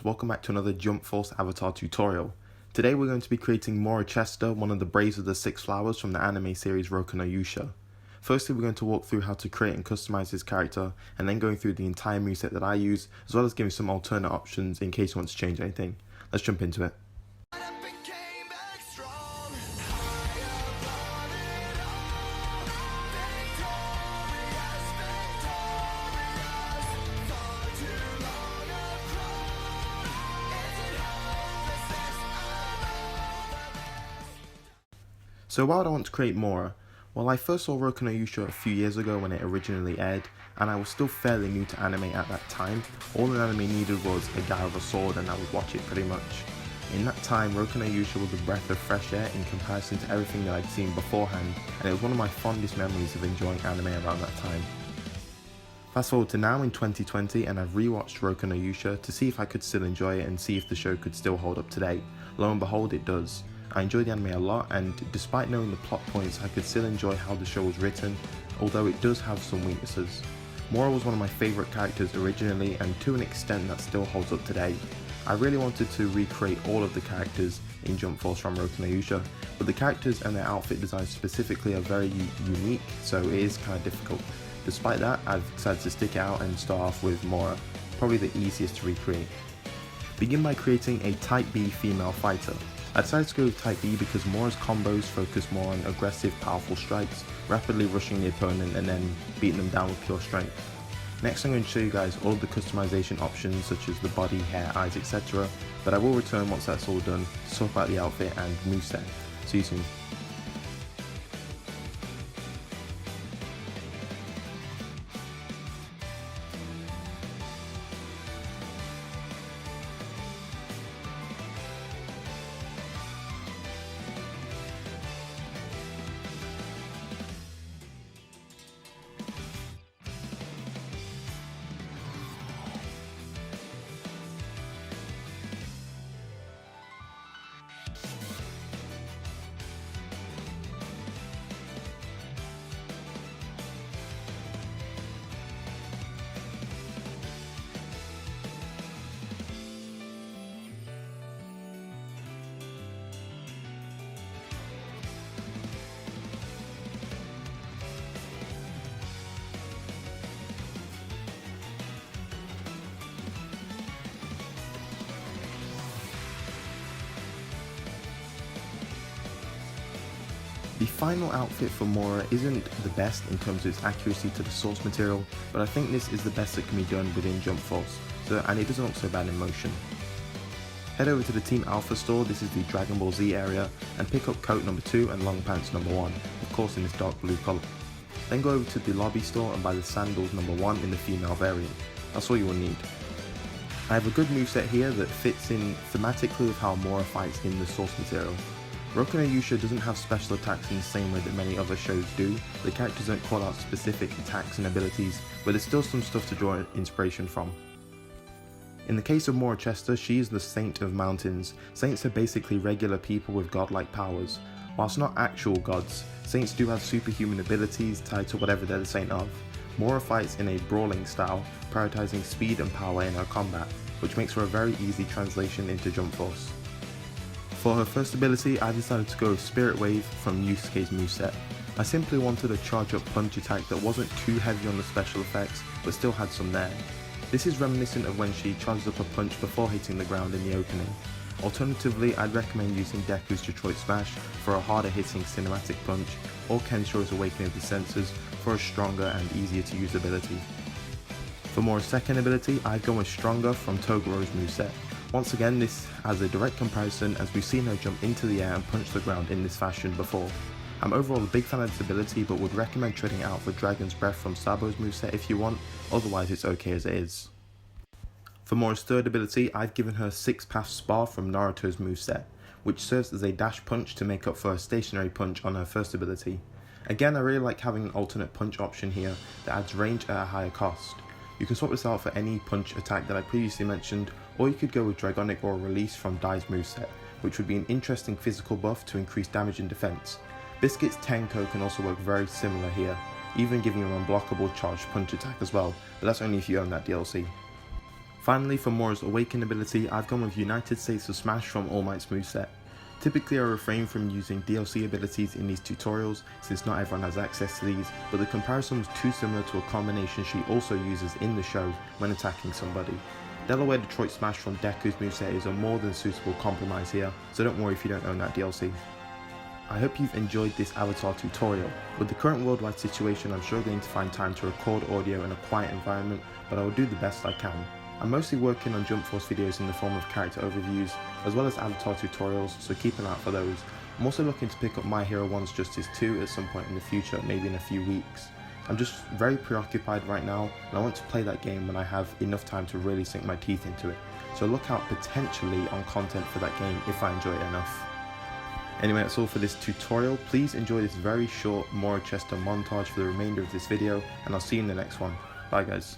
Welcome back to another Jump Force avatar tutorial. Today we're going to be creating Mora Chester, one of the Braves of the Six Flowers from the anime series Rokka Yuusha. Firstly, we're going to walk through how to create and customize his character, and then going through the entire moveset that I use, as well as giving some alternate options in case you want to change anything. Let's jump into it. So why would I want to create Mora? Well, I first saw Rokka Yuusha a few years ago when it originally aired, and I was still fairly new to anime at that time. All an anime needed was a guy with a sword and I would watch it pretty much. In that time, Rokka Yuusha was a breath of fresh air in comparison to everything that I'd seen beforehand, and it was one of my fondest memories of enjoying anime around that time. Fast forward to now in 2020 and I've rewatched Rokka Yuusha to see if I could still enjoy it and see if the show could still hold up today. Lo and behold, it does. I enjoyed the anime a lot, and despite knowing the plot points, I could still enjoy how the show was written, although it does have some weaknesses. Mora was one of my favourite characters originally, and to an extent that still holds up today. I really wanted to recreate all of the characters in Jump Force from Rokka Yuusha, but the characters and their outfit designs specifically are very unique, so it is kind of difficult. Despite that, I've decided to stick it out and start off with Mora, probably the easiest to recreate. Begin by creating a Type B female fighter. I decided to go with Type B because Mora's combos focus more on aggressive, powerful strikes, rapidly rushing the opponent and then beating them down with pure strength. Next I'm going to show you guys all of the customization options such as the body, hair, eyes, etc. But I will return once that's all done to talk about the outfit and moveset. See you soon. The final outfit for Mora isn't the best in terms of its accuracy to the source material, but I think this is the best that can be done within Jump Force, and it doesn't look so bad in motion. Head over to the Team Alpha store, this is the Dragon Ball Z area, and pick up coat number 2 and long pants number 1, of course in this dark blue colour. Then go over to the lobby store and buy the sandals number 1 in the female variant. That's all you will need. I have a good moveset here that fits in thematically with how Mora fights in the source material. Rokka Yuusha doesn't have special attacks in the same way that many other shows do. The characters don't call out specific attacks and abilities, but there's still some stuff to draw inspiration from. In the case of Mora Chester, she is the Saint of Mountains. Saints are basically regular people with godlike powers. Whilst not actual gods, saints do have superhuman abilities tied to whatever they're the saint of. Mora fights in a brawling style, prioritizing speed and power in her combat, which makes for a very easy translation into Jump Force. For her first ability, I decided to go with Spirit Wave from Yusuke's moveset. I simply wanted a charge up punch attack that wasn't too heavy on the special effects, but still had some there. This is reminiscent of when she charges up a punch before hitting the ground in the opening. Alternatively, I'd recommend using Deku's Detroit Smash for a harder hitting cinematic punch, or Kensho's Awakening of the Senses for a stronger and easier to use ability. For Mora's second ability, I'd go with Stronger from Togoro's moveset. Once again, this has a direct comparison as we've seen her jump into the air and punch the ground in this fashion before. I'm overall a big fan of this ability, but would recommend trading out for Dragon's Breath from Sabo's moveset if you want, otherwise it's okay as it is. For Mora's third ability, I've given her 6-Path Spar from Naruto's moveset, which serves as a dash punch to make up for a stationary punch on her first ability. Again, I really like having an alternate punch option here that adds range at a higher cost. You can swap this out for any punch attack that I previously mentioned, or you could go with Dragonic or Release from Dai's moveset, which would be an interesting physical buff to increase damage and defense. Biscuit's Tenko can also work very similar here, even giving you an unblockable charged punch attack as well, but that's only if you own that DLC. Finally, for Mora's Awaken ability, I've gone with United States of Smash from All Might's moveset. Typically I refrain from using DLC abilities in these tutorials since not everyone has access to these, but the comparison was too similar to a combination she also uses in the show when attacking somebody. Delaware Detroit Smash from Deku's moveset is a more than suitable compromise here, so don't worry if you don't own that DLC. I hope you've enjoyed this avatar tutorial. With the current worldwide situation, I'm struggling to find time to record audio in a quiet environment, but I will do the best I can. I'm mostly working on Jump Force videos in the form of character overviews, as well as avatar tutorials, so keep an eye out for those. I'm also looking to pick up My Hero 1's Justice 2 at some point in the future, maybe in a few weeks. I'm just very preoccupied right now, and I want to play that game when I have enough time to really sink my teeth into it. So look out potentially on content for that game if I enjoy it enough. Anyway, that's all for this tutorial. Please enjoy this very short Mora Chester montage for the remainder of this video, and I'll see you in the next one. Bye guys.